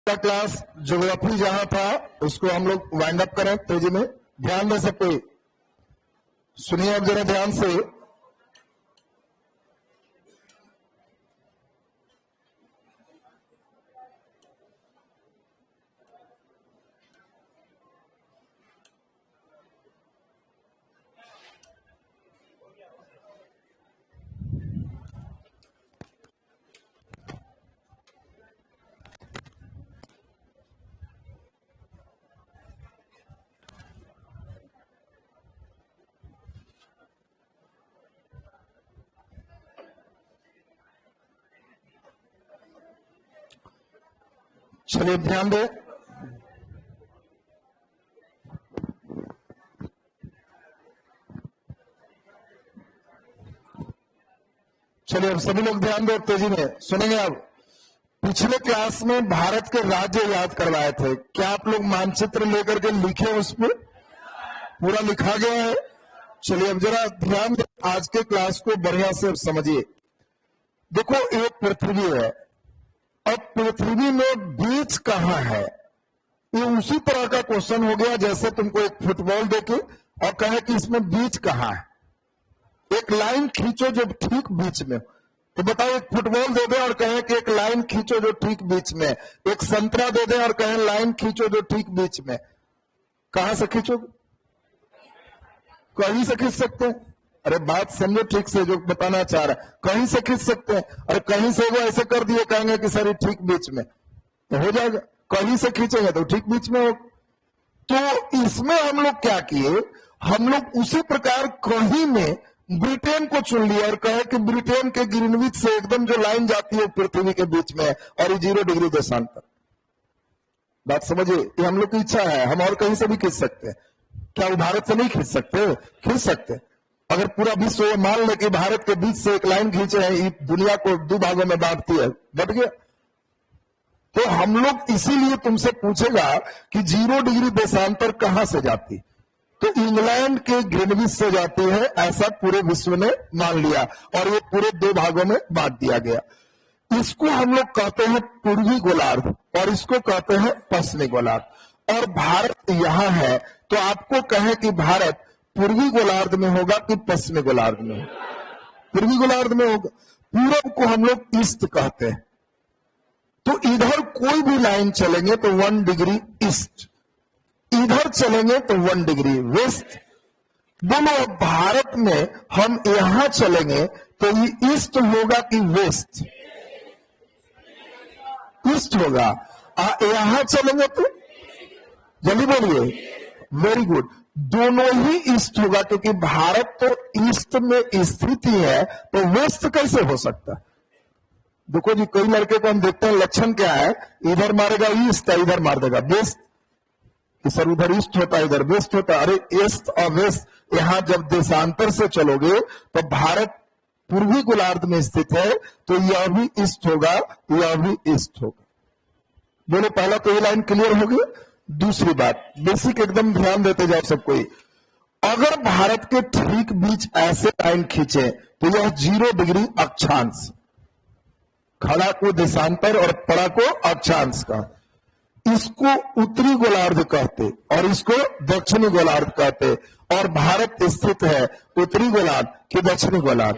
का class geography जहां था उसको हम लोग वाइंड अप करें तेजी में। ध्यान दे सकते, सुनिए अब जरा ध्यान से। चलिए ध्यान दे। चलिए अब सभी लोग ध्यान दो, तेजी में सुनेंगे। अब पिछले क्लास में भारत के राज्य याद करवाए थे, क्या आप लोग मानचित्र लेकर के लिखे? उस पर पूरा लिखा गया है। चलिए अब जरा ध्यान दे, आज के क्लास को बढ़िया से समझिए। देखो एक पृथ्वी है, अब पृथ्वी में बीच कहां है? ये उसी तरह का क्वेश्चन हो गया जैसे तुमको एक फुटबॉल देके और कहे कि इसमें बीच कहां है। एक लाइन खींचो जो ठीक बीच में, तो बताओ एक फुटबॉल दे दे और कहे कि एक लाइन खींचो जो ठीक बीच में, एक संतरा दे दे और कहे लाइन खींचो जो ठीक बीच में, कहां से खींचोगे? कहीं से खींच सकते हैं? अरे बात समझो ठीक से, जो बताना चाह रहा है। कहीं से खींच सकते हैं, अरे कहीं से वो ऐसे कर दिए कहेंगे कि सर ये ठीक बीच में, तो हो जाएगा। कहीं से खींचेंगे तो ठीक बीच में हो। तो इसमें हम लोग क्या किए, हम लोग उसी प्रकार कहीं में ब्रिटेन को चुन लिया और कहे कि ब्रिटेन के ग्रीनविच से एकदम जो लाइन जाती है पृथ्वी के बीच में और 0 डिग्री देशांतर। बात समझिए, ये हम लोग की इच्छा है, हम और कहीं से भी खींच सकते हैं। क्या वो भारत से नहीं खींच सकते? खींच सकते। अगर पूरा विश्व मान ले कि भारत के बीच से एक लाइन खींचे हैं, दुनिया को 2 भागों में बांटती है, बट गया। तो हम लोग इसीलिए तुमसे पूछेगा कि 0 डिग्री देशांतर कहां से जाती, तो इंग्लैंड के ग्रीनविच से जाती है, ऐसा पूरे विश्व ने मान लिया और ये पूरे 2 भागों में बांट दिया गया। इसको हम लोग कहते हैं पूर्वी गोलार्ध और इसको कहते हैं पश्चिमी गोलार्ध। और भारत यहां है, तो आपको कहे कि भारत पूर्वी गोलार्ध में होगा कि पश्चिमी गोलार्ध में होगा? पूर्वी गोलार्ध में होगा। पूरब को हम लोग ईस्ट कहते हैं, तो इधर कोई भी लाइन चलेंगे तो 1 डिग्री ईस्ट, इधर चलेंगे तो 1 डिग्री वेस्ट। बोलो भारत में हम यहां चलेंगे तो ये ईस्ट होगा कि वेस्ट? ईस्ट होगा। यहां चलेंगे तो जल्दी बोलिए, वेरी गुड, दोनों ही ईस्ट होगा, क्योंकि भारत तो ईस्ट में स्थित ही है, तो वेस्ट कैसे हो सकता है? देखो जी, कई लड़के को हम देखते हैं, लक्षण क्या है, इधर मारेगा ईस्ट, इधर मार देगा वेस्ट, कि सर उधर ईस्ट होता है इधर वेस्ट होता है। अरे ईस्ट और वेस्ट, यहां जब देशांतर से चलोगे तो भारत पूर्वी गोलार्ध में स्थित है, तो यह भी ईस्ट होगा, यह भी ईस्ट होगा। बोले पहला तो ये लाइन क्लियर होगी। दूसरी बात, बेसिक एकदम ध्यान देते जाओ सब कोई। अगर भारत के ठीक बीच ऐसे लाइन खींचे तो यह 0 डिग्री अक्षांश, खड़ा को देशांतर और पड़ा को अक्षांश का, इसको उत्तरी गोलार्ध कहते और इसको दक्षिणी गोलार्ध कहते। और भारत स्थित है उत्तरी गोलार्ध कि दक्षिणी गोलार्ध,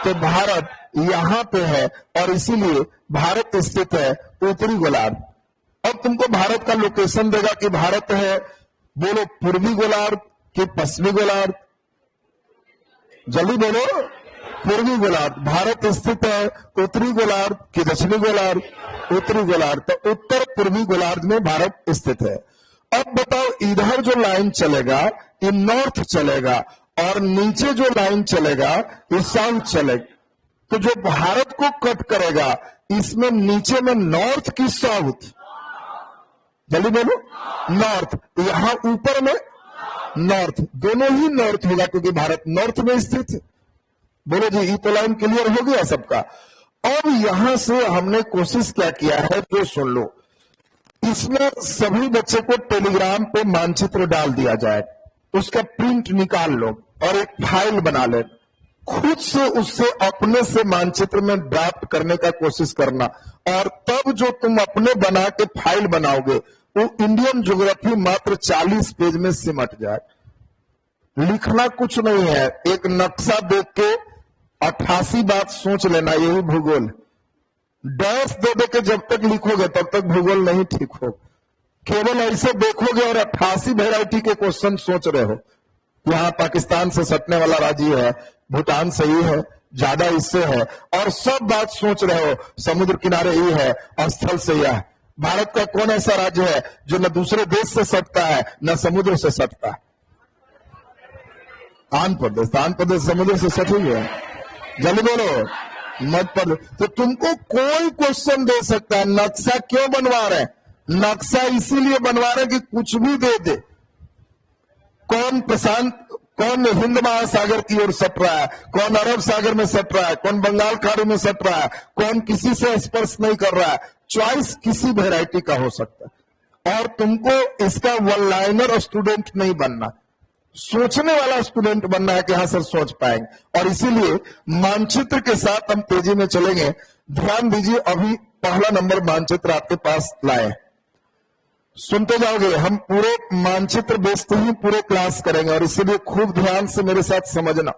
तो भारत यहां पे है और इसीलिए भारत स्थित है उत्तरी गोलार्ध। अब तुमको भारत का लोकेशन देगा कि भारत है, बोलो पूर्वी गोलार्ध कि पश्चिमी गोलार्ध? जल्दी बोलो, पूर्वी गोलार्ध। भारत स्थित है उत्तरी गोलार्ध कि दक्षिणी गोलार्ध? उत्तरी गोलार्ध, तो उत्तर पूर्वी गोलार्ध में भारत स्थित है। अब बताओ, इधर जो लाइन चलेगा ये नॉर्थ चलेगा और नीचे जो लाइन चलेगा ये साउथ चलेगा। तो जो भारत को कट करेगा इसमें नीचे में नॉर्थ की साउथ? जल्दी बोलो, नॉर्थ। यहां ऊपर में नॉर्थ, दोनों ही नॉर्थ होगा क्योंकि भारत नॉर्थ में स्थित है। बोलो जी, ये तो लाइन क्लियर हो गया सबका। अब यहां से हमने कोशिश क्या किया है, जो सुन लो, इसमें सभी बच्चे को टेलीग्राम पे मानचित्र डाल दिया जाए, उसका प्रिंट निकाल लो और एक फाइल बना ले। खुद से उससे अपने से मानचित्र में ड्राफ्ट करने का कोशिश करना, और तब जो तुम अपने बना के फाइल बनाओगे वो इंडियन ज्योग्राफी मात्र 40 पेज में सिमट जाए। लिखना कुछ नहीं है, एक नक्शा देख के 88 बात सोच लेना, यही भूगोल। डैश दे दे के जब तक लिखोगे तब तक भूगोल नहीं ठीक हो। केवल ऐसे देखोगे और 88 वैरायटी के क्वेश्चन सोच रहे हो। यहाँ पाकिस्तान से सटने वाला राज्य है, भूटान सही है, ज्यादा इससे है, और सब बात सोच रहे हो, समुद्र किनारे ही है, स्थल से यह। भारत का कौन ऐसा राज्य है जो न दूसरे देश से सटता है न समुद्र से सटता है? आंध्र प्रदेश समुद्र से सटी है। जल्दी बोलो, मध्य प्रदेश। तो तुमको कोई क्वेश्चन दे सकता है। नक्शा क्यों बनवा रहे हैं? नक्शा इसीलिए बनवा रहे हैं कि कुछ भी दे दे। कौन हिंद महासागर की ओर सट रहा है, कौन अरब सागर में सट रहा है, कौन बंगाल खाड़ी में सट रहा है, कौन किसी से स्पर्श नहीं कर रहा है। चॉइस किसी वैरायटी का हो सकता है, और तुमको इसका वन लाइनर स्टूडेंट नहीं बनना, सोचने वाला स्टूडेंट बनना है कि हाँ सर सोच पाएंगे। और इसीलिए मानचित्र के साथ हम तेजी में चलेंगे। ध्यान दीजिए, अभी पहला नंबर मानचित्र आपके पास लाए, सुनते जाओगे। हम पूरे मानचित्र बेचते ही पूरे क्लास करेंगे, और इसीलिए खूब ध्यान से मेरे साथ समझना।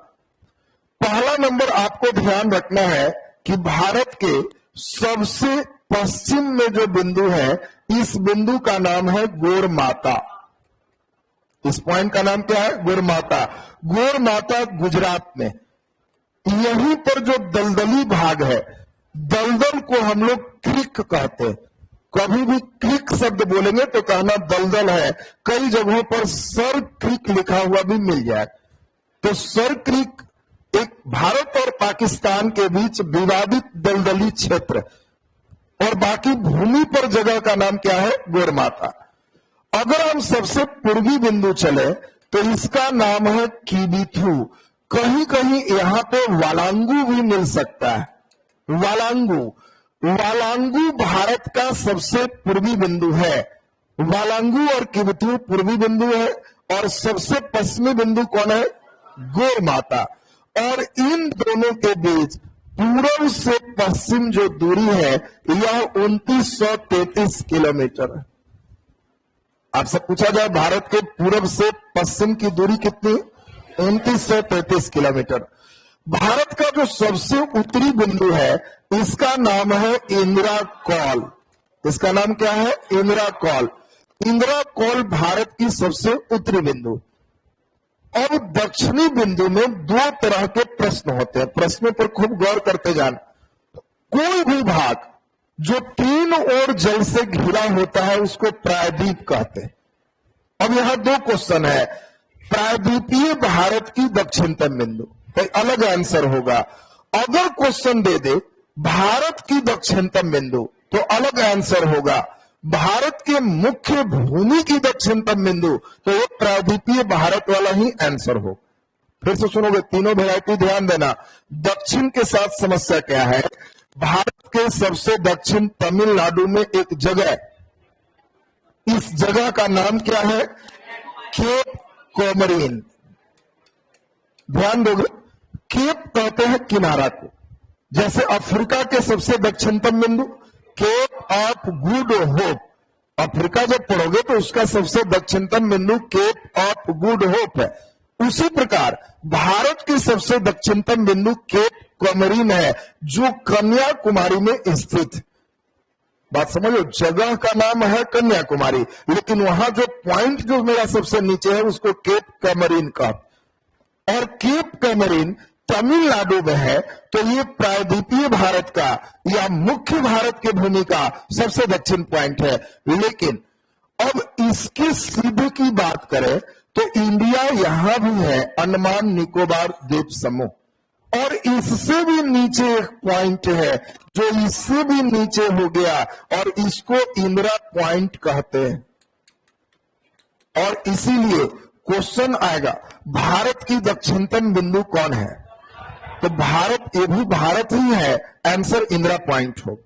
पहला नंबर आपको ध्यान रखना है कि भारत के सबसे पश्चिम में जो बिंदु है, इस बिंदु का नाम है गौर माता। इस पॉइंट का नाम क्या है? गौर माता। गौर माता गुजरात में। यहीं पर जो दलदली भाग है, दलदल को हम लोग क्रिक कहते हैं। कभी भी क्रिक शब्द बोलेंगे तो कहना दलदल है। कई जगहों पर सर क्रिक लिखा हुआ भी मिल जाए। तो सर क्रिक एक भारत और पाकिस्तान के बीच विवादित दलदली क्षेत्र, और बाकी भूमि पर जगह का नाम क्या है? गौर माता। अगर हम सबसे पूर्वी बिंदु चले तो इसका नाम है कीबीथू। कहीं कहीं यहां पे वालांगू भी मिल सकता है। वालांगू भारत का सबसे पूर्वी बिंदु है। वालांगू और कीबीथू पूर्वी बिंदु है, और सबसे पश्चिमी बिंदु कौन है? गौर माता। और इन दोनों के बीच पूर्व से पश्चिम जो दूरी है यह 2933 किलोमीटर है। आपसे पूछा जाए भारत के पूर्व से पश्चिम की दूरी कितनी? 2933 किलोमीटर। भारत का जो सबसे उत्तरी बिंदु है इसका नाम है इंदिरा कॉल। इसका नाम क्या है? इंदिरा कॉल। इंदिरा कॉल भारत की सबसे उत्तरी बिंदु। अब दक्षिणी बिंदु में दो तरह के प्रश्न होते हैं, प्रश्नों पर खूब गौर करते जाना। कोई भी भाग जो तीन ओर जल से घिरा होता है उसको प्रायद्वीप कहते हैं। अब यहां दो क्वेश्चन है। प्रायद्वीपीय भारत की दक्षिणतम बिंदु, तो अलग आंसर होगा। अगर क्वेश्चन दे दे भारत की दक्षिणतम बिंदु तो अलग आंसर होगा। भारत के मुख्य भूमि की दक्षिणतम बिंदु तो ये प्रायद्वीपीय भारत वाला ही आंसर हो। फिर से सुनोगे, तीनों वैरायटी ध्यान देना। दक्षिण के साथ समस्या क्या है? भारत के सबसे दक्षिण तमिलनाडु में एक जगह, इस जगह का नाम क्या है? केप कोमरीन। ध्यान दोगे, केप कहते हैं किनारा को। जैसे अफ्रीका के सबसे दक्षिणतम बिंदु Cape of Good Hope, Africa जब पढ़ोगे तो उसका सबसे दक्षिणतम बिंदु केप ऑफ गुड होप है। उसी प्रकार भारत की सबसे दक्षिणतम बिंदु केप कोमरीन है, जो कन्याकुमारी में स्थित। बात समझो, जगह का नाम है कन्याकुमारी, लेकिन वहां जो पॉइंट जो मेरा सबसे नीचे है उसको केप कोमरीन का। और केप कोमरीन तमिलनाडु में है, तो ये प्रायद्वीपीय भारत का या मुख्य भारत के भूमि का सबसे दक्षिण पॉइंट है। लेकिन अब इसके सीधे की बात करें तो इंडिया यहां भी है, अंडमान निकोबार द्वीप समूह, और इससे भी नीचे एक पॉइंट है जो इससे भी नीचे हो गया, और इसको इंदिरा पॉइंट कहते हैं। और इसीलिए क्वेश्चन आएगा भारत की दक्षिणतम बिंदु कौन है? तो भारत, ये भी भारत ही है, आंसर इंदिरा पॉइंट हो।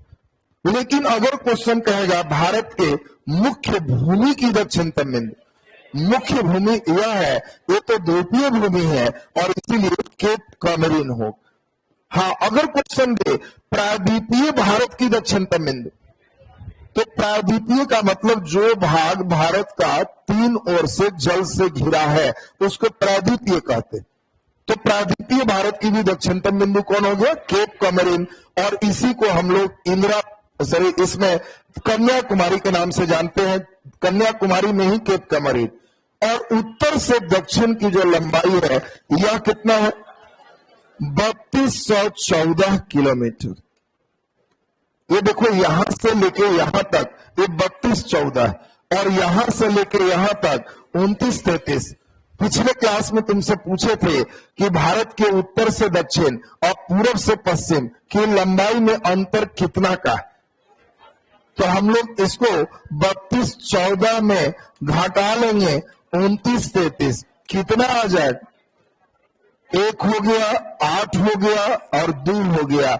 लेकिन अगर क्वेश्चन कहेगा भारत के मुख्य भूमि की दक्षिणतम बिंदु, मुख्य भूमि यह है, ये तो द्वीपीय भूमि है और इसीलिए केप कॉमोरिन हो। हाँ, अगर क्वेश्चन दे प्रायद्वीपीय भारत की दक्षिणतम बिंदु, तो प्रायद्वीपीय का मतलब जो भाग भारत का 3 ओर से जल से घिरा है उसको प्रायद्वीपीय कहते। तो प्रायद्वीपीय भारत की भी दक्षिणतम बिंदु कौन हो गया? केप कॉमोरिन। और इसी को हम लोग इसमें कन्याकुमारी के नाम से जानते हैं। कन्याकुमारी में ही केप कॉमोरिन। और उत्तर से दक्षिण की जो लंबाई है यह कितना है? 3214 किलोमीटर। ये देखो, यहां से लेके यहां तक ये 3214 और यहां से लेके यहां तक 2933। पिछले क्लास में तुमसे पूछे थे कि भारत के उत्तर से दक्षिण और पूरब से पश्चिम की लंबाई में अंतर कितना का है। तो हम लोग इसको 3214 में घटा लेंगे 2933, कितना आ जाएगा? 1 हो गया, 8 हो गया और 2 हो गया,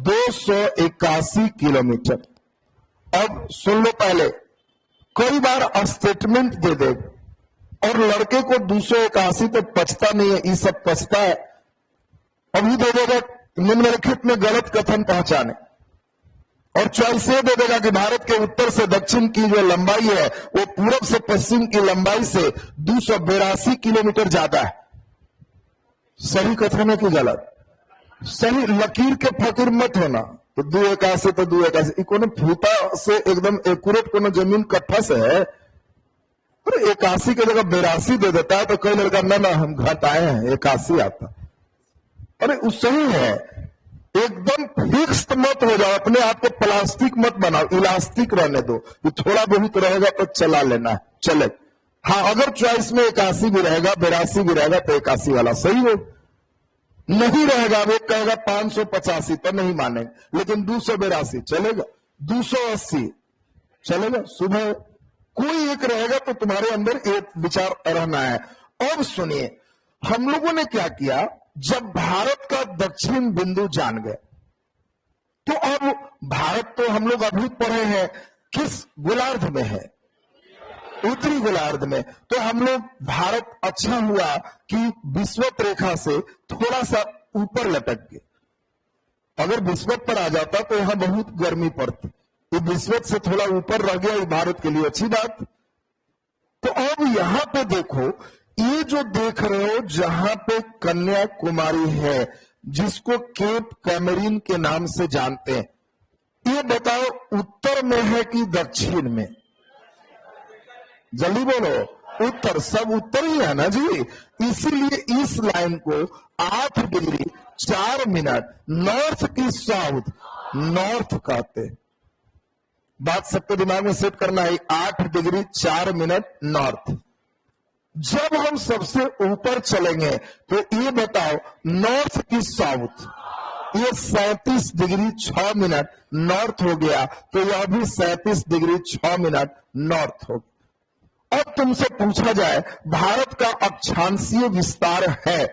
281 किलोमीटर। अब सुन लो, पहले कई बार स्टेटमेंट दे दे और लड़के को 281 तो पचता नहीं है, ये सब पचता है। अभी दे देगा निम्नलिखित में गलत कथन पहचाने, और चॉइस ये दे देगा कि भारत के उत्तर से दक्षिण की जो लंबाई है वो पूरब से पश्चिम की लंबाई से 282 किलोमीटर ज्यादा है। सही कथन है कि गलत? सही। लकीर के फकीर मत होना। तो 281 तो 281 कोनो फूटा से एकदम एक्यूरेट कोनो जमीन कट्ठा से है, और 81 की जगह 82 दे देता है। तो कई लड़का ना हम घटाए हैं, 81 आता। अरे उस सही है, एकदम फिक्स्ड मत हो जाओ, अपने आप को प्लास्टिक मत बनाओ, इलास्टिक रहने दो। ये थोड़ा बहुत रहेगा तो चला लेना है, चले। हाँ, अगर चॉइस में 81 भी रहेगा, 82 भी रहेगा तो 81 वाला सही हो। नहीं रहेगा, वो कहेगा 585 तो नहीं मानेंगे, लेकिन 282 चलेगा, 280 चलेगा। सुबह कोई एक रहेगा तो तुम्हारे अंदर एक विचार रहना है। अब सुनिए, हम लोगों ने क्या किया, जब भारत का दक्षिण बिंदु जान गए तो अब भारत तो हम लोग अभी पढ़े हैं किस गोलार्ध में है? उत्तरी गोलार्ध में। तो हम लोग भारत अच्छा हुआ कि विषुवत रेखा से थोड़ा सा ऊपर लटक गए। अगर विषुवत पर आ जाता तो यहां बहुत गर्मी पड़ती। ये विषुवत से थोड़ा ऊपर रह गया, ये भारत के लिए अच्छी बात। तो अब यहां पे देखो, ये जो देख रहे हो जहां पे कन्याकुमारी है, जिसको केप कॉमोरिन के नाम से जानते हैं, ये बताओ उत्तर में है कि दक्षिण में? जल्दी बोलो। उत्तर, सब उत्तर ही है ना जी। इसीलिए इस लाइन को 8 डिग्री 4 मिनट नॉर्थ की साउथ नॉर्थ कहते। बात सबके दिमाग में सेट करना है, 8 डिग्री 4 मिनट नॉर्थ। जब हम सबसे ऊपर चलेंगे तो ये बताओ नॉर्थ की साउथ, ये 37 डिग्री 6 मिनट नॉर्थ हो गया, तो यह भी 37 डिग्री 6 मिनट नॉर्थ हो गया। अब तुमसे पूछा जाए भारत का अक्षांशीय विस्तार है,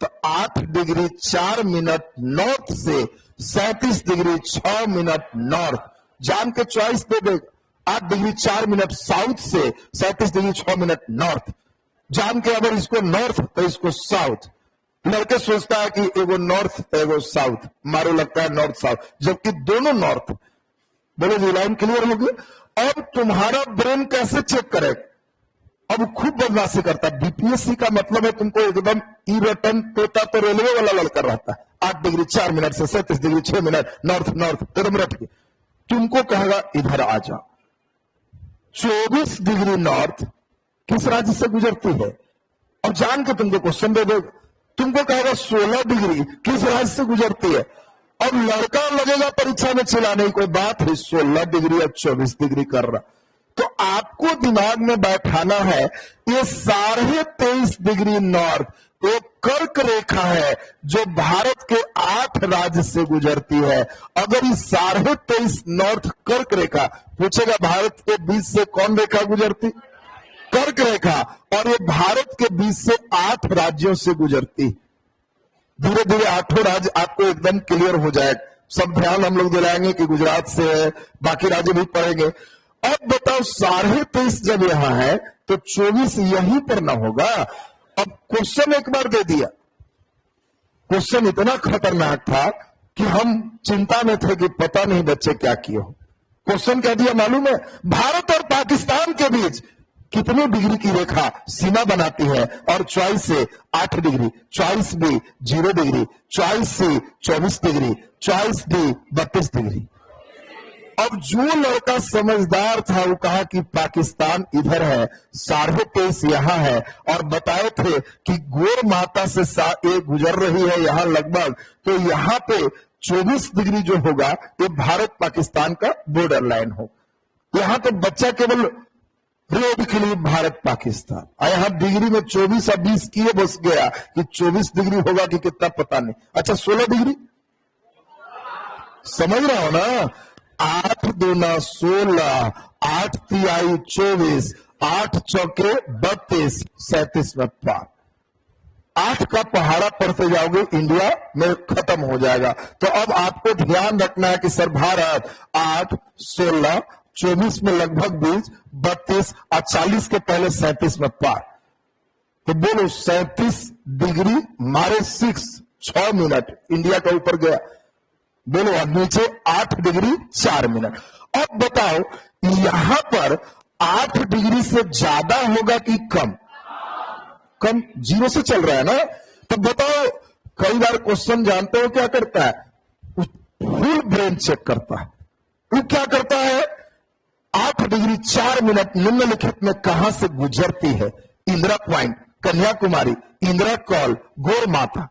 तो 8 डिग्री 4 मिनट नॉर्थ से 37 डिग्री 6 मिनट नॉर्थ, जान के चॉइस दे दे। 8 डिग्री 4 मिनट साउथ से 37 डिग्री 6 मिनट नॉर्थ, जान के अगर इसको नॉर्थ तो इसको साउथ। लड़के सोचता है कि एगो नॉर्थ एगो साउथ, मारो लगता है नॉर्थ साउथ, जबकि दोनों नॉर्थ। बोलो जी, लाइन क्लियर होगी? अब तुम्हारा ब्रेन कैसे चेक करेगा? अब खूब बदमाशी करता है। बीपीएससी का मतलब है तुमको एकदम ई रटन तोता तो रेलवे वाला लड़का रहता है। 8 डिग्री 4 मिनट से 37 डिग्री 6 मिनट नॉर्थ नॉर्थ एकदम रट के तुमको कहेगा इधर आ जा। 24 डिग्री नॉर्थ किस राज्य से गुजरती है? और जान के तुमको क्वेश्चन दे देगा, तुमको कहेगा 16 डिग्री किस राज्य से गुजरती है? अब लड़का लगेगा परीक्षा में चिल्लाने की, कोई बात है 16 डिग्री या 24 डिग्री कर रहा। तो आपको दिमाग में बैठाना है, ये 23.5 डिग्री नॉर्थ एक कर्क रेखा है जो भारत के 8 राज्य से गुजरती है। अगर इस 23.5 नॉर्थ कर्क रेखा पूछेगा भारत के बीच से कौन रेखा गुजरती? कर्क रेखा। और ये भारत के बीच से 8 राज्यों से गुजरती। धीरे धीरे 8 राज्य आपको एकदम क्लियर हो जाएगा। सब ध्यान हम लोग दिलाएंगे कि गुजरात से है, बाकी राज्य भी पढ़ेंगे। अब बताओ 23.5 जब यहां है तो 24 यहीं पर ना होगा। अब क्वेश्चन एक बार दे दिया, क्वेश्चन इतना खतरनाक था कि हम चिंता में थे कि पता नहीं बच्चे क्या किए हो। क्वेश्चन क्या दिया मालूम है? भारत और पाकिस्तान के बीच कितने डिग्री की रेखा सीमा बनाती है? और चॉइस से 8 degree, choice B 0 degree, choice C 24 degree, choice D 32 degree. अब जो लड़का समझदार था वो कहा कि पाकिस्तान इधर है, 23.5 यहां है, और बताए थे कि गोर माता से ये गुजर रही है यहां लगभग, तो यहां पे 24 डिग्री जो होगा ये भारत पाकिस्तान का बॉर्डर लाइन हो। यहां तो बच्चा केवल रोड के लिए भारत पाकिस्तान, और यहां डिग्री में 24 और 20 किए बस गया कि 24 डिग्री होगा कि कितना पता नहीं। अच्छा 16 डिग्री समझ रहा हो ना? 8 दूना 16, 8 तिहाई 24, 8 चौके 32, 37 में पार। 8 का पहाड़ा पढ़ते जाओगे इंडिया में खत्म हो जाएगा। तो अब आपको ध्यान रखना है कि सर भारत 8, 16, 24 में लगभग 20, 32 और 40 के पहले 37 में पार। तो बोलो 37 डिग्री मारे 6 मिनट इंडिया का ऊपर गया। बोलो अब नीचे 8 डिग्री 4 मिनट। अब बताओ यहां पर 8 डिग्री से ज्यादा होगा कि कम? कम, 0 से चल रहा है ना। तो बताओ कई बार क्वेश्चन जानते हो क्या करता है? फुल ब्रेन चेक करता है। वो क्या करता है? 8 डिग्री 4 मिनट निम्नलिखित में कहां से गुजरती है? इंदिरा पॉइंट, कन्याकुमारी, इंदिरा कॉल, गोर माता।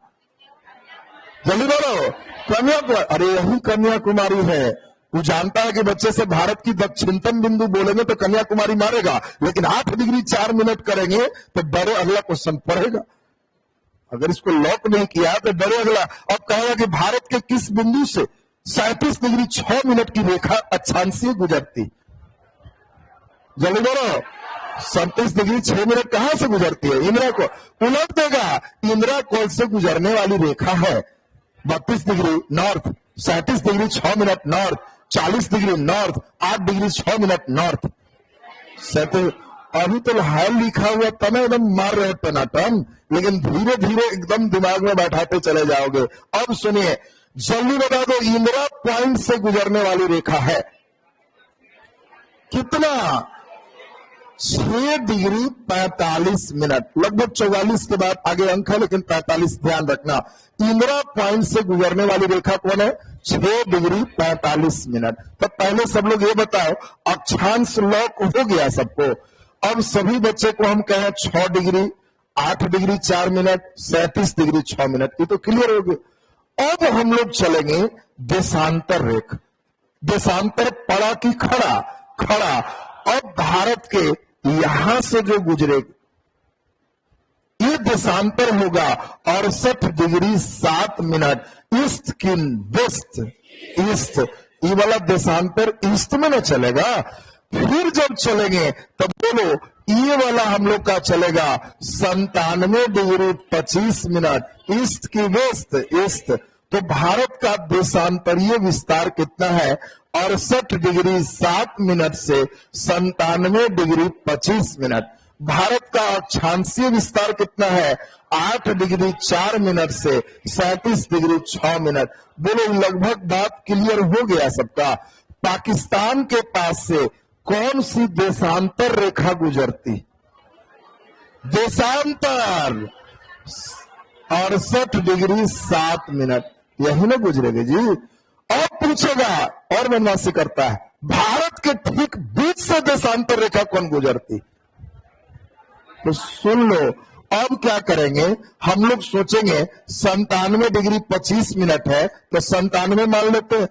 जल्दी बोलो कन्याकुमारी। अरे यही कन्याकुमारी है। वो जानता है कि बच्चे से भारत की दक्षिणतम बिंदु बोलेंगे तो कन्याकुमारी मारेगा, लेकिन 8 डिग्री 4 मिनट करेंगे तो डरे अगला क्वेश्चन पढ़ेगा। अगर इसको लॉक नहीं किया तो डरे अगला। अब कहेगा कि भारत के किस बिंदु से 37 डिग्री 6 मिनट की रेखा अक्षांशीय गुजरती? जल्दी बोलो 37 डिग्री 6 मिनट कहां से गुजरती है? इंदिरा को उलट देगा। इंदिरा कोल से गुजरने वाली रेखा है 32 degree north, 37 degree 6 minute north, 40 degree north, 8 degree 6 minute north. अभी तो हाल लिखा हुआ तब एकदम मार रहे टनाटन, लेकिन धीरे धीरे एकदम दिमाग में बैठाते चले जाओगे। अब सुनिए, जल्दी बता दो इंदिरा पॉइंट से गुजरने वाली रेखा है कितना? 6 डिग्री 45 मिनट, लगभग 44 के बाद आगे अंक है, लेकिन 45 ध्यान रखना। इंदिरा पॉइंट से गुजरने वाली रेखा कौन है? 6 डिग्री 45 मिनट। तो पहले सब लोग ये बताओ, अक्षांश लॉक हो गया सबको। अब सभी बच्चे को हम कहें 6 degree 8 degree 4 minute, 37 degree 6 minute, ये तो क्लियर हो गए। अब हम लोग चलेंगे देशांतर रेखा। देशांतर पड़ा कि खड़ा? खड़ा। अब भारत के यहां से जो गुजरेगा ये देशांतर होगा 68 डिग्री 7 मिनट ईस्ट की वेस्ट, ईस्ट। ये वाला देशांतर ईस्ट में ना चलेगा। फिर जब चलेंगे तब बोलो ये वाला हम लोग का चलेगा 97 डिग्री 25 मिनट ईस्ट की वेस्ट, ईस्ट। तो भारत का देशांतरीय विस्तार कितना है? 68 डिग्री 7 मिनट से 97 डिग्री 25 मिनट। भारत का अक्षांशीय विस्तार कितना है? 8 डिग्री 4 मिनट से 37 डिग्री 6 मिनट। बोलो लगभग बात क्लियर हो गया सबका। पाकिस्तान के पास से कौन सी देशांतर रेखा गुजरती? देशांतर 68 डिग्री 7 मिनट, यही ना गुजरेगी जी। अब पूछेगा और बदमाशी करता है, भारत के ठीक बीच से देशांतर रेखा कौन गुजरती? तो सुन लो, अब क्या करेंगे हम लोग? सोचेंगे 97 डिग्री 25 मिनट है तो 97 मान लेते हैं,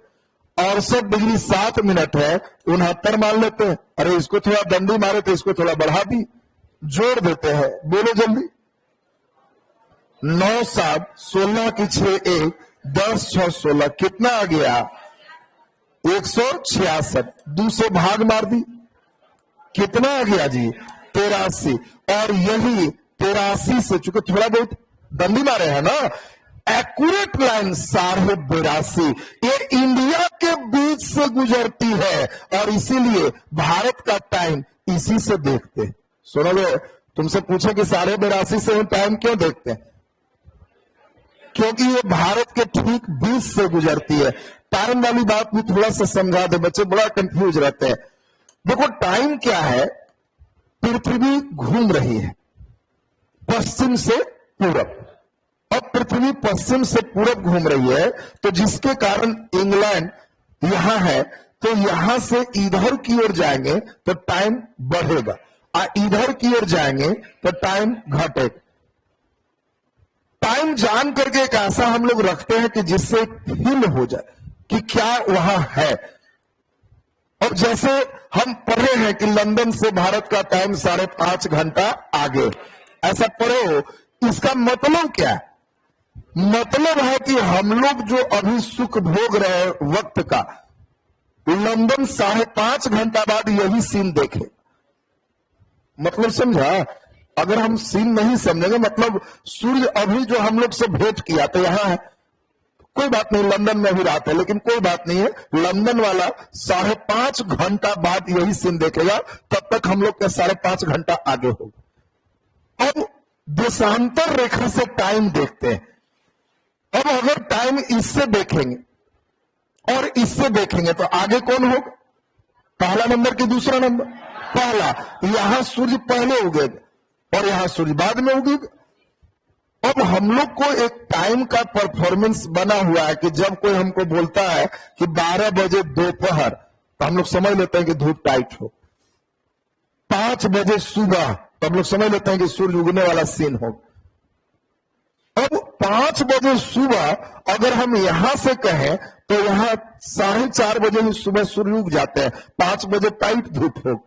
68 डिग्री 7 मिनट है 69 मान लेते हैं। अरे इसको थोड़ा दंडी मारे तो इसको थोड़ा बढ़ा दी, जोड़ देते हैं। बोलो जल्दी। 9 7 16 की 6 1 10 6 16 कितना आ गया? 166। 2 से भाग मार दी, कितना आ गया जी? 83। और यही 83 से, चूंकि थोड़ा बहुत दंडी मारे हैं ना, एक्यूरेट लाइन 82.5 ये इंडिया के बीच से गुजरती है और इसीलिए भारत का टाइम इसी से देखते हैं। सुनोगे, तुमसे पूछे कि 82.5 से टाइम क्यों देखते हैं? क्योंकि ये भारत के ठीक बीच से गुजरती है। टाइम वाली बात भी थोड़ा सा समझा दे, बच्चे बड़ा कंफ्यूज रहते हैं। देखो टाइम क्या है, पृथ्वी घूम रही है पश्चिम से पूरब। अब पृथ्वी पश्चिम से पूरब घूम रही है तो जिसके कारण इंग्लैंड यहां है, तो यहां से इधर की ओर जाएंगे तो टाइम बढ़ेगा और इधर की ओर जाएंगे तो टाइम घटेगा। टाइम जान करके एक ऐसा हम लोग रखते हैं कि जिससे फील हो जाए कि क्या वहां है। और जैसे हम पढ़े हैं कि लंदन से भारत का टाइम 5.5 घंटा आगे, ऐसा पढ़े हो, इसका मतलब क्या है? मतलब है कि हम लोग जो अभी सुख भोग रहे हैं वक्त का, लंदन 5.5 घंटा बाद यही सीन देखे। मतलब समझा? अगर हम सीन नहीं समझेंगे, मतलब सूर्य अभी जो हम लोग से भेंट किया तो यहां है, कोई बात नहीं, लंदन में भी रात है, लेकिन कोई बात नहीं है, लंदन वाला 5.5 घंटा बाद यही सीन देखेगा, तब तक हम लोग का 5.5 घंटा आगे होगा। अब देशांतर रेखा से टाइम देखते हैं। अब अगर टाइम इससे देखेंगे और इससे देखेंगे तो आगे कौन होगा? पहला नंबर कि दूसरा नंबर? पहला। यहां सूर्य पहले उगेगा और यहां सूर्य बाद में उगेगा। अब हम लोग को एक टाइम का परफॉर्मेंस बना हुआ है कि जब कोई हमको बोलता है कि 12 बजे दोपहर, तो हम लोग समझ लेते हैं कि धूप टाइट हो। 5 बजे सुबह, तो हम लोग समझ लेते हैं कि सूर्य उगने वाला सीन हो। अब 5 बजे सुबह अगर हम यहां से कहें तो यहां 4:30 बजे ही सुबह सूर्य उग जाते हैं, 5 बजे टाइट धूप हो।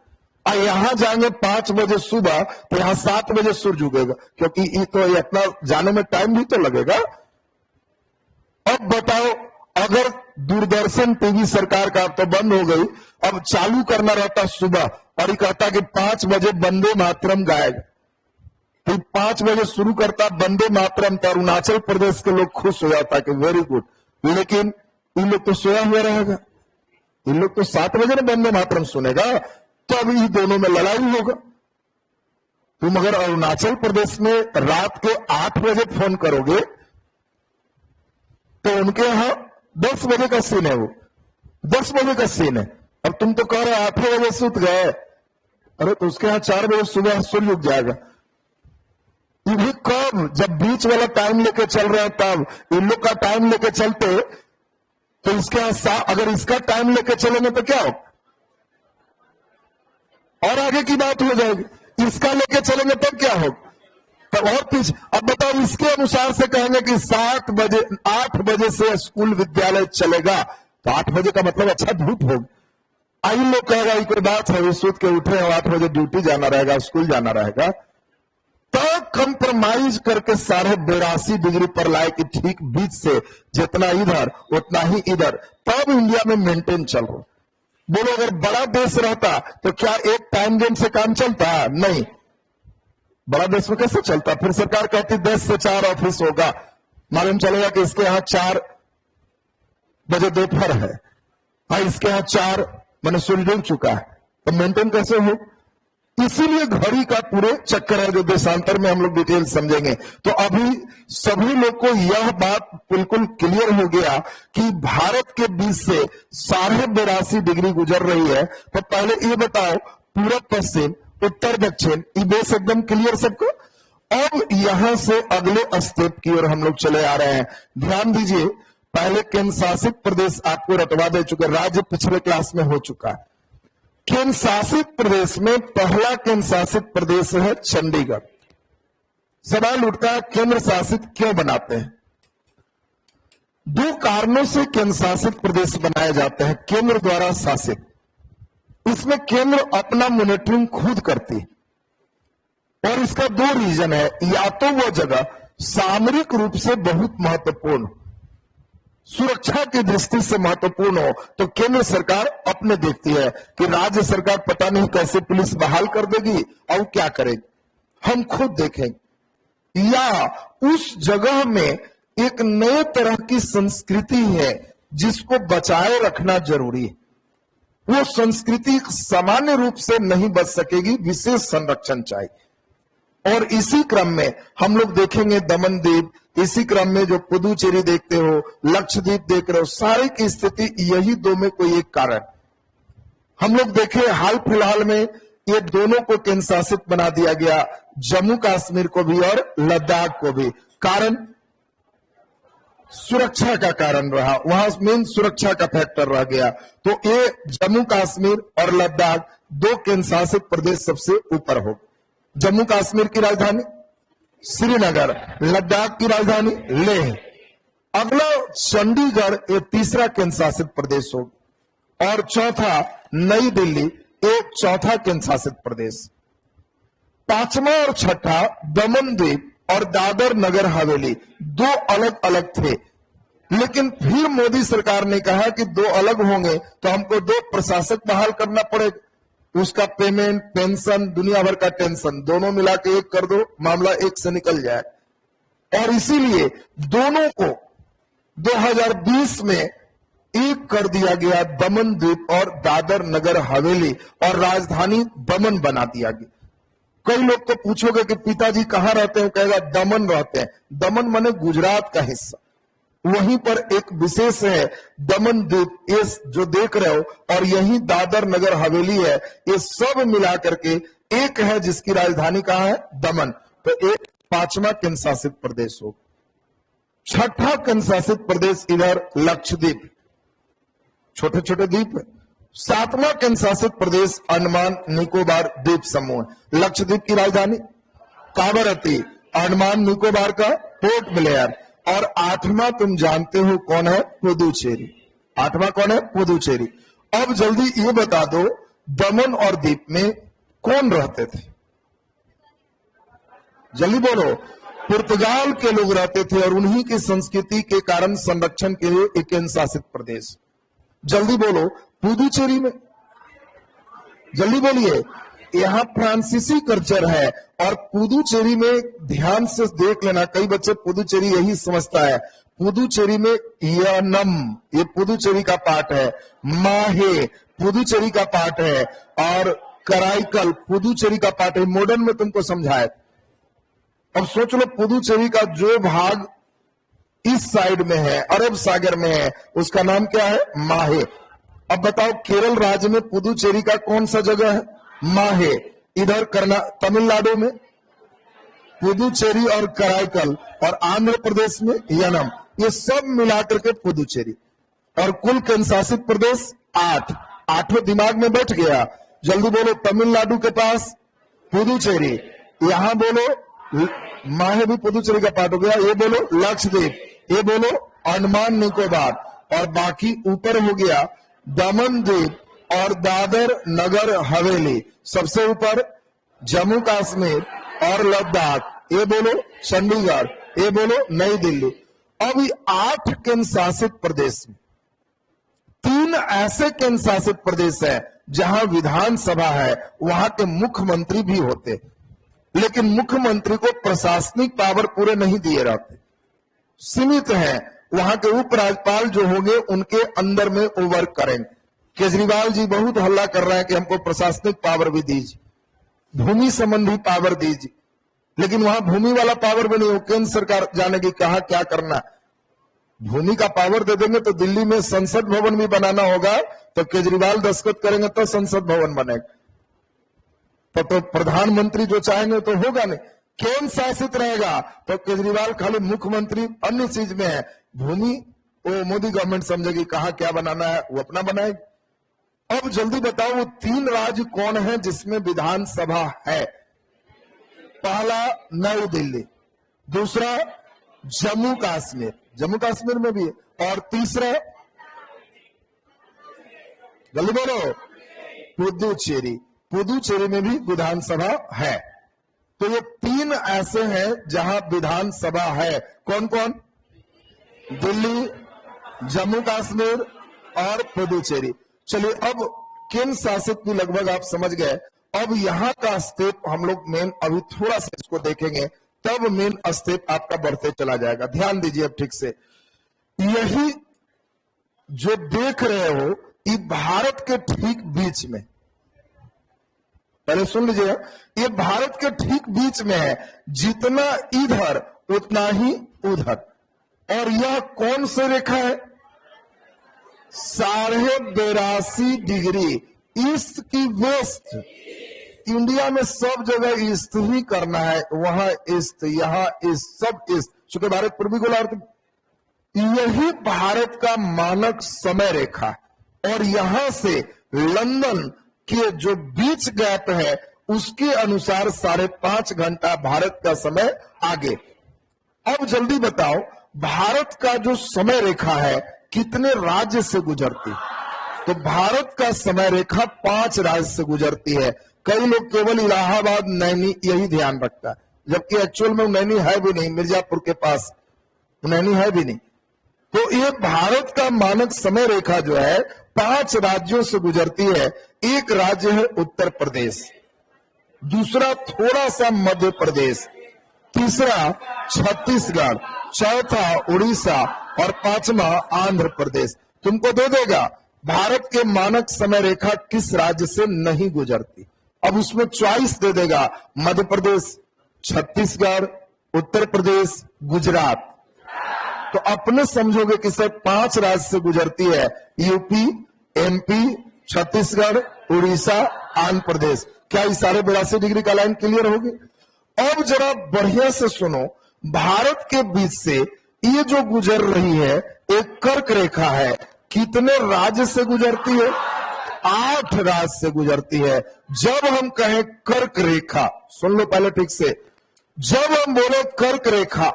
और यहां जाएंगे 5 बजे सुबह तो यहां 7 बजे सूर्य उगेगा, क्योंकि ये तो इतना जाने में टाइम भी तो लगेगा। अब बताओ, अगर दूरदर्शन टीवी सरकार का अब तो बंद हो गई, अब चालू करना रहता सुबह और ये कहता कि 5 बजे वंदे मातरम गाएगा, तो 5 बजे शुरू करता वंदे मातरम, तो अरुणाचल प्रदेश के लोग खुश हो जाता कि वेरी गुड। लेकिन इन लोग तो सोया हुआ रहेगा, इन लोग तो 7 बजे ना वंदे मातरम सुनेगा, तो अभी इन दोनों में लड़ाई होगा। तुम अगर अरुणाचल प्रदेश में रात के 8 बजे फोन करोगे तो उनके यहां 10 बजे का सीन है, वो 10 बजे का सीन है। अब तुम तो कह रहे 8 बजे सुत गए, अरे तो उसके यहां 4 बजे सुबह सूर्य उग जाएगा। ये भी कब? जब बीच वाला टाइम लेके चल रहे हैं तब। इन लोग का टाइम लेके चलते तो इसके यहां, अगर इसका टाइम लेके चलेंगे तो क्या हो, और आगे की बात हो जाएगी। इसका लेके चलेंगे तब क्या हो, तब और पीछे। अब बताओ, इसके अनुसार से कहेंगे कि 7 बजे 8 बजे से स्कूल विद्यालय चलेगा, तो 8 बजे का मतलब अच्छा धूप होगी। आई लोग कहेगा ये कोई बात है, सूत के उठे हैं, 8 बजे ड्यूटी जाना रहेगा, स्कूल जाना रहेगा। तो कंप्रोमाइज करके 82.5 डिग्री पर लाए कि ठीक बीच से जितना इधर उतना ही इधर, तब इंडिया में मेंटेन चल रहा। बोलो अगर बड़ा देश रहता तो क्या एक टाइम जोन से काम चलता? नहीं। बड़ा देश में कैसे चलता? फिर सरकार कहती 10 से 4 ऑफिस होगा, मालूम चलेगा कि इसके यहां 4 बजे दोपहर है, हाँ इसके यहां 4 मैंने सूर्य डूब चुका है, तो मेंटेन कैसे हो? इसीलिए घड़ी का पूरे चक्कर है, जो देशांतर में हम लोग डिटेल समझेंगे। तो अभी सभी लोग को यह बात बिल्कुल क्लियर हो गया कि भारत के बीच से 82.5 डिग्री गुजर रही है। तो पहले ये बताओ, पूरब पश्चिम उत्तर दक्षिण, ये बेस एकदम क्लियर सबको। अब यहां से अगले स्टेप की ओर हम लोग चले आ रहे हैं। ध्यान दीजिए, पहले केंद्र शासित प्रदेश आपको रटवा दे चुके, राज्य पिछले क्लास में हो चुका है। केंद्र शासित प्रदेश में पहला केंद्र शासित प्रदेश है चंडीगढ़। सवाल उठता है केंद्र शासित क्यों बनाते हैं? 2 कारणों से केंद्र शासित प्रदेश बनाए जाते हैं, केंद्र द्वारा शासित। इसमें केंद्र अपना मॉनिटरिंग खुद करती है और इसका 2 रीजन है। या तो वो जगह सामरिक रूप से बहुत महत्वपूर्ण, सुरक्षा की दृष्टि से महत्वपूर्ण हो, तो केंद्र सरकार अपने देखती है कि राज्य सरकार पता नहीं कैसे पुलिस बहाल कर देगी और क्या करेगी, हम खुद देखेंगे। या उस जगह में एक नए तरह की संस्कृति है जिसको बचाए रखना जरूरी है। वो संस्कृति सामान्य रूप से नहीं बच सकेगी, विशेष संरक्षण चाहिए। और इसी क्रम में हम लोग देखेंगे दमन द्वीप, इसी क्रम में जो पुदुचेरी देखते हो, लक्षद्वीप देख रहे हो, सारी की स्थिति यही दो में कोई एक कारण। हम लोग देखे हाल फिलहाल में ये दोनों को केंद्र शासित बना दिया गया, जम्मू कश्मीर को भी और लद्दाख को भी। कारण सुरक्षा का कारण रहा, वहां मेन सुरक्षा का फैक्टर रह गया। तो ये जम्मू कश्मीर और लद्दाख दो केंद्र शासित प्रदेश सबसे ऊपर हो। जम्मू कश्मीर की राजधानी श्रीनगर, लद्दाख की राजधानी लेह, अगला चंडीगढ़ ये तीसरा केंद्र शासित प्रदेश हो, और चौथा नई दिल्ली एक चौथा केंद्र शासित प्रदेश। पांचवा और छठा दमन द्वीप और दादर नगर हवेली दो अलग अलग थे, लेकिन फिर मोदी सरकार ने कहा कि दो अलग होंगे तो हमको दो प्रशासक बहाल करना पड़ेगा, उसका पेमेंट, पेंशन, दुनिया भर का टेंशन, दोनों मिला के एक कर दो, मामला एक से निकल जाए। और इसीलिए दोनों को 2020 में एक कर दिया गया, दमन द्वीप और दादर नगर हवेली, और राजधानी दमन बना दिया गया। कई लोग तो पूछोगे कि पिताजी कहां रहते हैं, कहेगा दमन रहते हैं। दमन माने गुजरात का हिस्सा, वहीं पर एक विशेष है दमन द्वीप, ये जो देख रहे हो, और यही दादर नगर हवेली है, ये सब मिला करके एक है जिसकी राजधानी कहां है, दमन। तो एक पांचवा केंद्र शासित प्रदेश हो। छठा केंद्र शासित प्रदेश इधर लक्षद्वीप, छोटे छोटे द्वीप है। सातवां केंद्र शासित प्रदेश अंडमान निकोबार द्वीप समूह है। लक्षद्वीप की राजधानी कावरत्ती, अंडमान निकोबार का पोर्ट ब्लेयर, और आठवां तुम जानते हो कौन है, पुदुचेरी। आठवां कौन है, पुदुचेरी। अब जल्दी ये बता दो, दमन और द्वीप में कौन रहते थे, जल्दी बोलो। पुर्तगाल के लोग रहते थे, और उन्हीं की संस्कृति के कारण संरक्षण के लिए एक केंद्र शासित प्रदेश। जल्दी बोलो, पुदुचेरी में, जल्दी बोलिए। यहाँ फ्रांसीसी कल्चर है, और पुदुचेरी में ध्यान से देख लेना, कई बच्चे पुदुचेरी यही समझता है। पुदुचेरी में यनम, ये पुदुचेरी का पार्ट है, माहे पुदुचेरी का पार्ट है, और कराईकल पुदुचेरी का पार्ट है। मॉडर्न में तुमको समझाए। अब सोच लो, पुदुचेरी का जो भाग इस साइड में है, अरब सागर में है, उसका नाम क्या है, माहे। अब बताओ, केरल राज्य में पुदुचेरी का कौन सा जगह है, माहे। इधर तमिलनाडु में पुदुचेरी और कराईकल, और आंध्र प्रदेश में यनम, ये सब मिलाकर के पुदुचेरी। और कुल केंद्र शासित प्रदेश 8, आठों दिमाग में बैठ गया। जल्दी बोलो, तमिलनाडु के पास पुदुचेरी, यहां बोलो माहे भी पुदुचेरी का पार्ट हो गया, ये बोलो लक्षद्वीप, ये बोलो अंडमान निकोबार, और बाकी ऊपर हो गया दमन द्वीप और दादर नगर हवेली। सबसे ऊपर जम्मू कश्मीर और लद्दाख, ये बोलो चंडीगढ़, ये बोलो नई दिल्ली। अब 8 केंद्र शासित प्रदेश में 3 ऐसे केंद्र शासित प्रदेश है जहां विधानसभा है, वहां के मुख्यमंत्री भी होते, लेकिन मुख्यमंत्री को प्रशासनिक पावर पूरे नहीं दिए रहते, सीमित है। वहां के उपराज्यपाल जो होंगे उनके अंदर में वो वर्क करेंगे। केजरीवाल जी बहुत हल्ला कर रहे हैं कि हमको प्रशासनिक पावर भी दीजिए, भूमि संबंधी पावर दीजिए, लेकिन वहां भूमि वाला पावर भी नहीं हो, केंद्र सरकार जानेगी कहा क्या करना। भूमि का पावर दे देंगे तो दिल्ली में संसद भवन भी बनाना होगा, तो केजरीवाल दस्तखत करेंगे तो संसद भवन बनेगा। तो प्रधानमंत्री जो चाहेंगे तो होगा नहीं, केंद्र शासित रहेगा तो केजरीवाल खाली मुख्यमंत्री अन्य चीज में है, भूमि वो मोदी गवर्नमेंट समझेगी कहा क्या बनाना है, वो अपना बनाएगी। अब जल्दी बताओ, वो 3 राज्य कौन है जिसमें विधानसभा है? पहला नई दिल्ली, दूसरा जम्मू कश्मीर, जम्मू कश्मीर में भी है, और तीसरा जल्दी बोलो पुदुचेरी, पुदुचेरी में भी विधानसभा है। तो ये 3 ऐसे हैं जहां विधानसभा है। कौन कौन? दिल्ली, जम्मू कश्मीर और पुदुचेरी। चलिए, अब केंद्र शासित भी लगभग आप समझ गए। अब यहां का स्टेप हम लोग मेन अभी थोड़ा सा इसको देखेंगे तब मेन स्टेप आपका बढ़ते चला जाएगा। ध्यान दीजिए अब ठीक से, यही जो देख रहे हो ये भारत के ठीक बीच में, पहले सुन लीजिएगा, ये भारत के ठीक बीच में है, जितना इधर उतना ही उधर। और यह कौन सी रेखा है? 82.5 डिग्री ईस्ट की वेस्ट। इंडिया में सब जगह ईस्ट ही करना है, वहां ईस्ट, यहां ईस्ट, सब ईस्ट, चूंकि भारत पूर्वी गोलार्ध, यही भारत का मानक समय रेखा है। और यहां से लंदन के जो बीच गैप है उसके अनुसार 5.5 घंटा भारत का समय आगे। अब जल्दी बताओ, भारत का जो समय रेखा है कितने राज्य से गुजरती? तो भारत का समय रेखा 5 राज्य से गुजरती है। कई लोग केवल इलाहाबाद, नैनी यही ध्यान रखता है, जबकि एक्चुअल में नैनी है भी नहीं, मिर्जापुर के पास नैनी है भी नहीं। तो ये भारत का मानक समय रेखा जो है 5 राज्यों से गुजरती है। एक राज्य है उत्तर प्रदेश, दूसरा थोड़ा सा मध्य प्रदेश, तीसरा छत्तीसगढ़, चौथा उड़ीसा और 5वां आंध्र प्रदेश। तुमको दे देगा भारत के मानक समय रेखा किस राज्य से नहीं गुजरती। अब उसमें चॉइस दे देगा, मध्य प्रदेश, छत्तीसगढ़, उत्तर प्रदेश, गुजरात। तो अपने समझोगे कि सर 5 राज्य से गुजरती है, यूपी, एमपी, छत्तीसगढ़, उड़ीसा, आंध्र प्रदेश। क्या ये 82.5 डिग्री का लाइन क्लियर होगी? अब जरा बढ़िया से सुनो, भारत के बीच से ये जो गुजर रही है एक कर्क रेखा है, कितने राज्य से गुजरती है? 8 राज्य से गुजरती है। जब हम कहें कर्क रेखा, सुन लो पहले ठीक से, जब हम बोले कर्क रेखा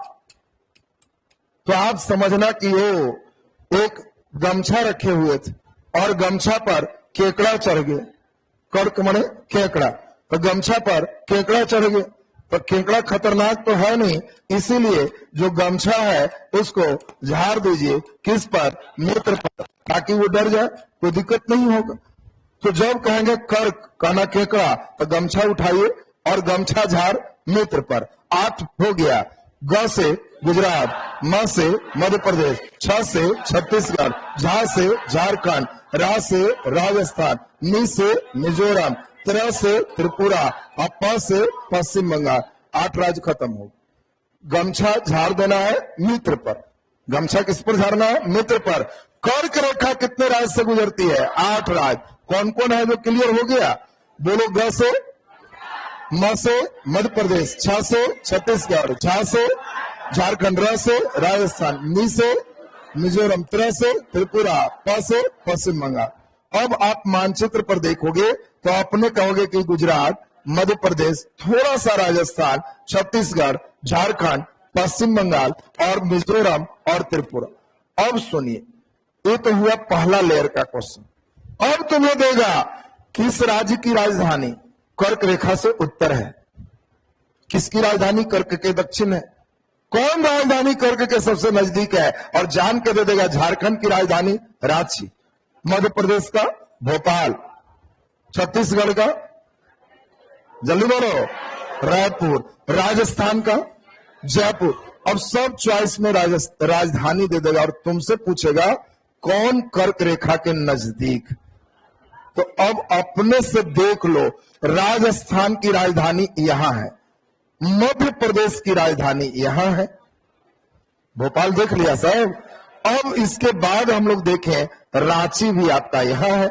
तो आप समझना कि वो एक गमछा रखे हुए थे और गमछा पर केकड़ा चढ़ गए। कर्क माने केकड़ा, तो गमछा पर केकड़ा चढ़ गए। तो केकड़ा खतरनाक तो है नहीं, इसीलिए जो गमछा है उसको झाड़ दीजिए, किस पर? नेत्र पर, ताकि वो डर जाए, कोई दिक्कत नहीं होगा। तो जब कहेंगे कर्क, कहना केकड़ा, तो गमछा उठाइए और गमछा झाड़ नेत्र पर। 8 हो गया। ग से गुजरात, म से मध्य प्रदेश, छ से छत्तीसगढ़, झा से झारखंड, रा से राजस्थान, नी से मिजोरम, त्र से त्रिपुरा और प से पश्चिम बंगाल। 8 राज्य खत्म हो। गमछा झाड़ देना है मित्र पर। गमछा किस पर झाड़ना है? मित्र पर। कर्क रेखा कितने राज्य से गुजरती है? 8 राज्य। कौन कौन है जो क्लियर हो गया? बोलो। ग से म से मध्य प्रदेश, छ से छत्तीसगढ़, झा से झारखंड, र से राजस्थान, नी से मिजोरम, त्र से त्रिपुरा, प से पश्चिम बंगाल। अब आप मानचित्र पर देखोगे तो अपने कहोगे कि गुजरात, मध्य प्रदेश, थोड़ा सा राजस्थान, छत्तीसगढ़, झारखंड, पश्चिम बंगाल और मिजोरम और त्रिपुरा। अब सुनिए, ये तो हुआ पहला लेयर का क्वेश्चन। अब तुम्हें देगा किस राज्य की राजधानी कर्क रेखा से उत्तर है, किसकी राजधानी कर्क के दक्षिण है, कौन राजधानी कर्क के सबसे नजदीक है, और जान के दे देगा झारखंड की राजधानी रांची, मध्य प्रदेश का भोपाल, छत्तीसगढ़ का जल्दी बोलो रायपुर, राजस्थान का जयपुर। अब सब चॉइस में राजधानी दे देगा और तुमसे पूछेगा कौन कर्क रेखा के नजदीक। तो अब अपने से देख लो, राजस्थान की राजधानी यहां है, मध्य प्रदेश की राजधानी यहां है, भोपाल देख लिया साहब। अब इसके बाद हम लोग देखें रांची भी आपका यहां है।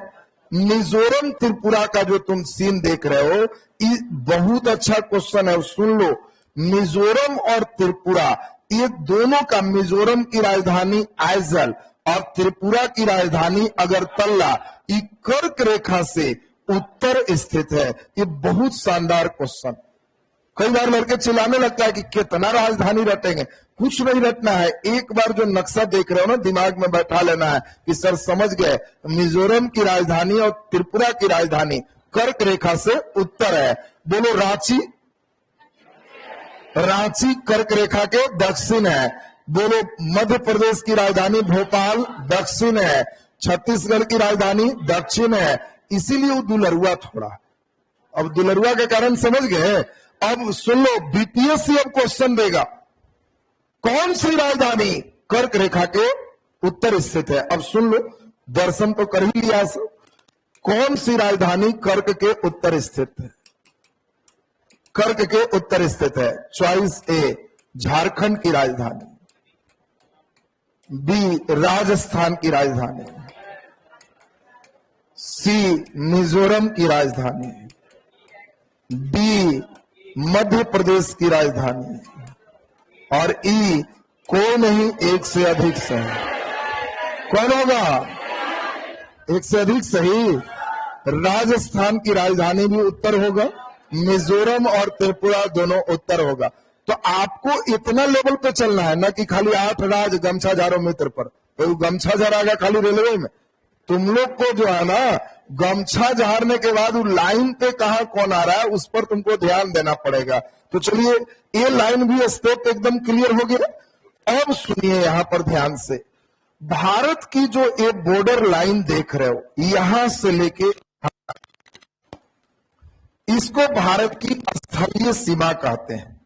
मिजोरम त्रिपुरा का जो तुम सीन देख रहे हो, बहुत अच्छा क्वेश्चन है, सुन लो। मिजोरम और त्रिपुरा ये दोनों का, मिजोरम की राजधानी आइजल और त्रिपुरा की राजधानी अगरतला, ये कर्क रेखा से उत्तर स्थित है। ये बहुत शानदार क्वेश्चन। कई बार लड़के चिल्लाने लगता है कि कितना राजधानी रटेंगे। कुछ नहीं रटना है, एक बार जो नक्शा देख रहे हो ना दिमाग में बैठा लेना है कि सर समझ गए, मिजोरम की राजधानी और त्रिपुरा की राजधानी कर्क रेखा से उत्तर है। बोलो रांची, रांची कर्क रेखा के दक्षिण है। बोलो मध्य प्रदेश की राजधानी भोपाल दक्षिण है, छत्तीसगढ़ की राजधानी दक्षिण है, इसीलिए वो दुलरुआ थोड़ा। अब दुलरुआ के कारण समझ गए। अब सुन लो, बीपीएससी अब क्वेश्चन देगा, कौन सी राजधानी कर्क रेखा के उत्तर स्थित है। अब सुन लो, दर्शन तो कर ही लिया सब। कौन सी राजधानी कर्क के उत्तर स्थित है? कर्क के उत्तर स्थित है। चॉइस ए झारखंड की राजधानी, बी राजस्थान की राजधानी, सी मिजोरम की राजधानी, डी मध्य प्रदेश की राजधानी, और ई कोई नहीं, एक से अधिक सही। कौन होगा? एक से अधिक सही। राजस्थान की राजधानी भी उत्तर होगा, मिजोरम और त्रिपुरा दोनों उत्तर होगा। तो आपको इतना लेवल पे चलना है ना कि खाली 8 राज गमछा झारो मित्र पर, तो गमछा झाड़ेगा खाली रेलवे में। तुम लोग को जो है ना, गमछा झाड़ने के बाद वो लाइन पे कहां कौन आ रहा है उस पर तुमको ध्यान देना पड़ेगा। तो चलिए, ये लाइन भी स्टेप एकदम क्लियर हो गया। अब सुनिए यहां पर ध्यान से, भारत की जो ये बॉर्डर लाइन देख रहे हो, यहां से लेके इसको भारत की स्थलीय सीमा कहते हैं।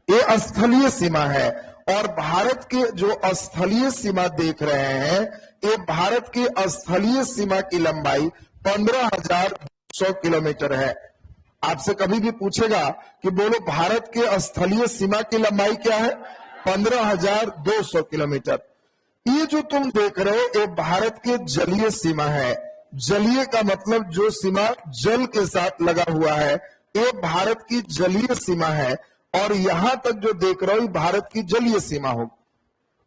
ये स्थलीय सीमा है, और भारत के जो स्थलीय सीमा देख रहे हैं, ये भारत की स्थलीय सीमा की लंबाई 15,200 किलोमीटर है। आपसे कभी भी पूछेगा कि बोलो भारत के स्थलीय सीमा की लंबाई क्या है? 15,200 किलोमीटर। ये जो तुम देख रहे हो, ये भारत के जलीय सीमा है। जलीय का मतलब जो सीमा जल के साथ लगा हुआ है, ये भारत की जलीय सीमा है। और यहां तक जो देख रहे हो, ये भारत की जलीय सीमा हो।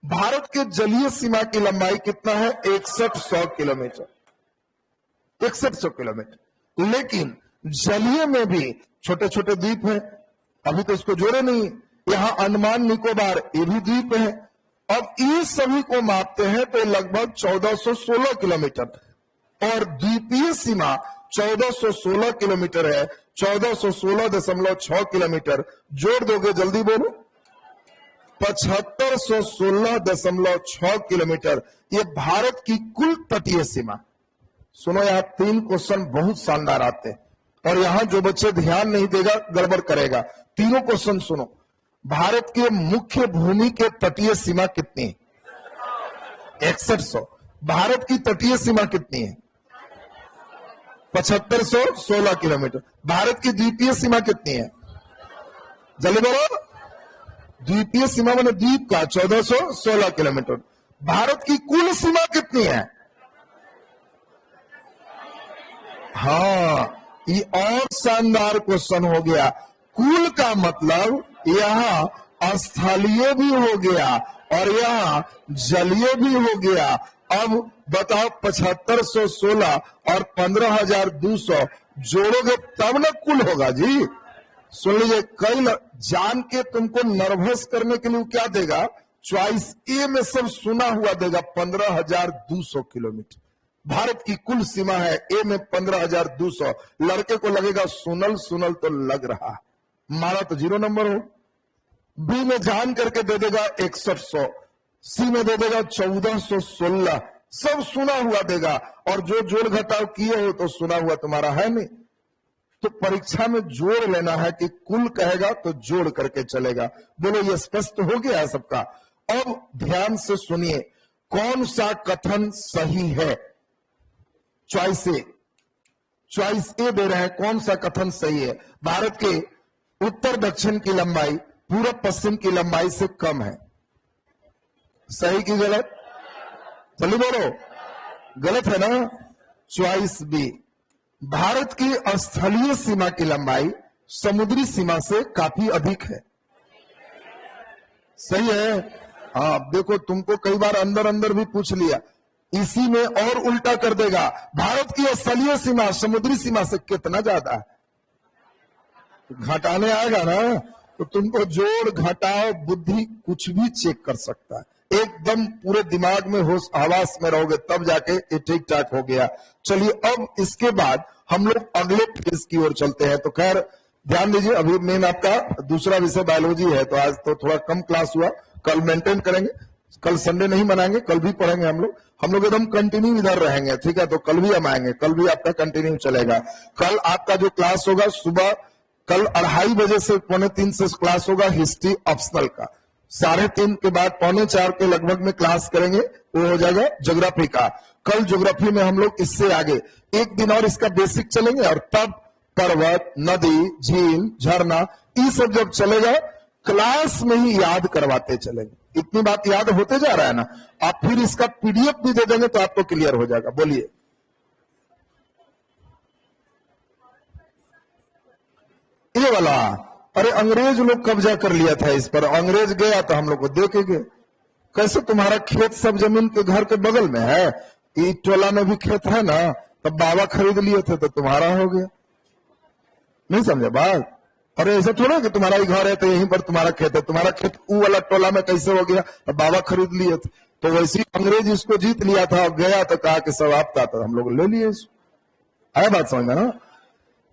भारत के जलीय सीमा की लंबाई कितना है? 6100 किलोमीटर, 6100 किलोमीटर। लेकिन जलीय में भी छोटे छोटे द्वीप हैं, अभी तो इसको जोड़े नहीं। यहां अंडमान निकोबार, ये भी द्वीप है। अब ये सभी को मापते हैं तो लगभग 1416 किलोमीटर, और द्वीपीय सीमा 1416 किलोमीटर है। 1416.6 किलोमीटर जोड़ दोगे, जल्दी बोलो, 7516.6 किलोमीटर। ये भारत की कुल तटीय सीमा। सुनो, यहां 3 क्वेश्चन बहुत शानदार आते हैं, और यहां जो बच्चे ध्यान नहीं देगा गड़बड़ करेगा। तीनों क्वेश्चन सुनो। भारत के मुख्य भूमि के तटीय सीमा कितनी है? 6100। भारत की तटीय सीमा कितनी है? 7516 किलोमीटर। भारत की द्वीपीय सीमा कितनी है? जल्दी बोलो। द्वीपीय सीमा माने द्वीप का 1416 किलोमीटर। भारत की कुल सीमा कितनी है? हाँ, ये और शानदार क्वेश्चन हो गया। कुल का मतलब यहाँ स्थलीय भी हो गया और यहाँ जलीय भी हो गया। अब बताओ, 7516 और 15,200 जोड़ोगे तब ना कुल होगा जी। सुन लीजिए, कई जान के तुमको नर्वस करने के लिए क्या देगा, चॉइस ए में सब सुना हुआ देगा। 15,200 किलोमीटर भारत की कुल सीमा है। ए में 15,200। लड़के को लगेगा सुनल सुनल तो लग रहा, मारा तो 0 नंबर हो। बी में जान करके दे देगा 6100, सी में दे देगा 1416, सब सुना हुआ देगा। और जो जोड़ घटाव किए हो तो सुना हुआ तुम्हारा है नहीं। तो परीक्षा में जोड़ लेना है कि कुल कहेगा तो जोड़ करके चलेगा। बोलो, ये स्पष्ट हो गया है सबका? अब ध्यान से सुनिए, कौन सा कथन सही है? चॉइस ए, चॉइस ए दे रहे हैं। कौन सा कथन सही है? भारत के उत्तर दक्षिण की लंबाई पूर्व पश्चिम की लंबाई से कम है। सही की गलत? जल्दी बोलो, गलत है ना? चॉइस बी, भारत की स्थलीय सीमा की लंबाई समुद्री सीमा से काफी अधिक है। सही है? हाँ, देखो, तुमको कई बार अंदर अंदर भी पूछ लिया, इसी में और उल्टा कर देगा। भारत की स्थलीय सीमा समुद्री सीमा से कितना ज्यादा है? घटाने आएगा ना, तो तुमको जोड़ घटाओ बुद्धि कुछ भी चेक कर सकता है। एकदम पूरे दिमाग में होश हवास में रहोगे तब जाके ये ठीक ठाक हो गया। चलिए, अब इसके बाद हम लोग अगले फेज की ओर चलते हैं। तो खैर ध्यान दीजिए, अभी मेन आपका दूसरा विषय बायोलॉजी है, तो आज तो थोड़ा कम क्लास हुआ। कल मेंटेन करेंगे, कल संडे नहीं मनाएंगे, कल भी पढ़ेंगे हम लोग एकदम कंटिन्यू इधर रहेंगे, ठीक है? तो कल भी हम आएंगे, कल भी आपका कंटिन्यू चलेगा। कल आपका जो क्लास होगा सुबह कल 2:30 बजे से 2:45 से क्लास होगा हिस्ट्री ऑप्शनल का। 3:30 के बाद 3:45 के लगभग में क्लास करेंगे, वो हो जाएगा ज्योग्राफी का। कल ज्योग्राफी में हम लोग इससे आगे एक दिन और इसका बेसिक चलेंगे, और तब पर्वत, नदी, झील, झरना, ये सब जब चलेगा क्लास में ही याद करवाते चलेंगे। इतनी बात याद होते जा रहा है ना। आप फिर इसका पीडीएफ भी दे देंगे तो आपको क्लियर हो जाएगा। बोलिए। ये वाला, अरे अंग्रेज लोग कब्जा कर लिया था इस पर, अंग्रेज गया तो हम लोग को दे के गए। कैसे तुम्हारा खेत सब जमीन के घर के बगल में है, ये टोला में भी खेत है ना, तब बाबा खरीद लिए थे तो तुम्हारा हो गया। नहीं समझे बात? अरे ऐसा थोड़ा कि तुम्हारा ही घर है तो यहीं पर तुम्हारा खेत है, तुम्हारा खेत ऊ वाला टोला में कैसे हो गया, अब बाबा खरीद लिए थे। तो वैसे ही अंग्रेज इसको जीत लिया था, अब गया तो कहा कि सब आपका, तो हम लोग ले लिए इसको। आया बात समझ में ना?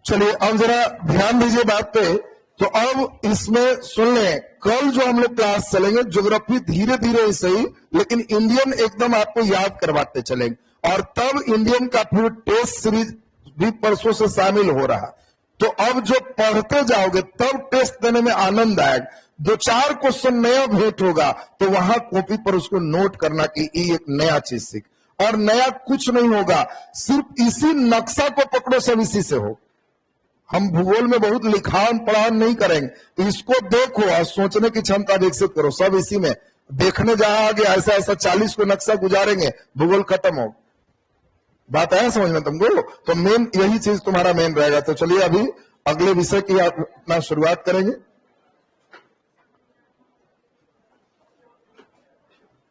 चलिए अब जरा ध्यान दीजिए बात पे। तो अब इसमें सुन लें, कल जो हम लोग क्लास चलेंगे ज्योग्राफी धीरे धीरे ही सही, लेकिन इंडियन एकदम आपको याद करवाते चलेंगे। और तब इंडियन का फिर टेस्ट सीरीज भी परसों से शामिल हो रहा। तो अब जो पढ़ते जाओगे तब टेस्ट देने में आनंद आएगा। 2-4 क्वेश्चन नया भेंट होगा तो वहां कॉपी पर उसको नोट करना कि ये एक नया चीज सीख। और नया कुछ नहीं होगा, सिर्फ इसी नक्शा को पकड़ो, सब इसी से हो। हम भूगोल में बहुत लिखान पढ़ान नहीं करेंगे, इसको देखो और सोचने की क्षमता विकसित करो, सब इसी में। देखने जहां आगे ऐसा ऐसा 40 को नक्शा गुजारेंगे, भूगोल खत्म हो। बात आया समझ में तुमको? तो मेन यही चीज तुम्हारा मेन रहेगा। तो चलिए अभी अगले विषय की अपना शुरुआत करेंगे।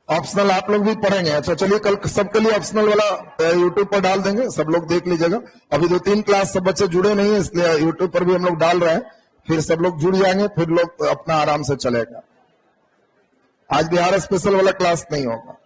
ऑप्शनल आप लोग भी पढ़ेंगे। अच्छा चलिए कल सबके लिए ऑप्शनल वाला यूट्यूब पर डाल देंगे, सब लोग देख लीजिएगा। अभी 2-3 क्लास सब बच्चे जुड़े नहीं है, इसलिए यूट्यूब पर भी हम लोग डाल रहे हैं, फिर सब लोग जुड़ जाएंगे, फिर लोग अपना आराम से चलेगा। आज बिहार स्पेशल वाला क्लास नहीं होगा।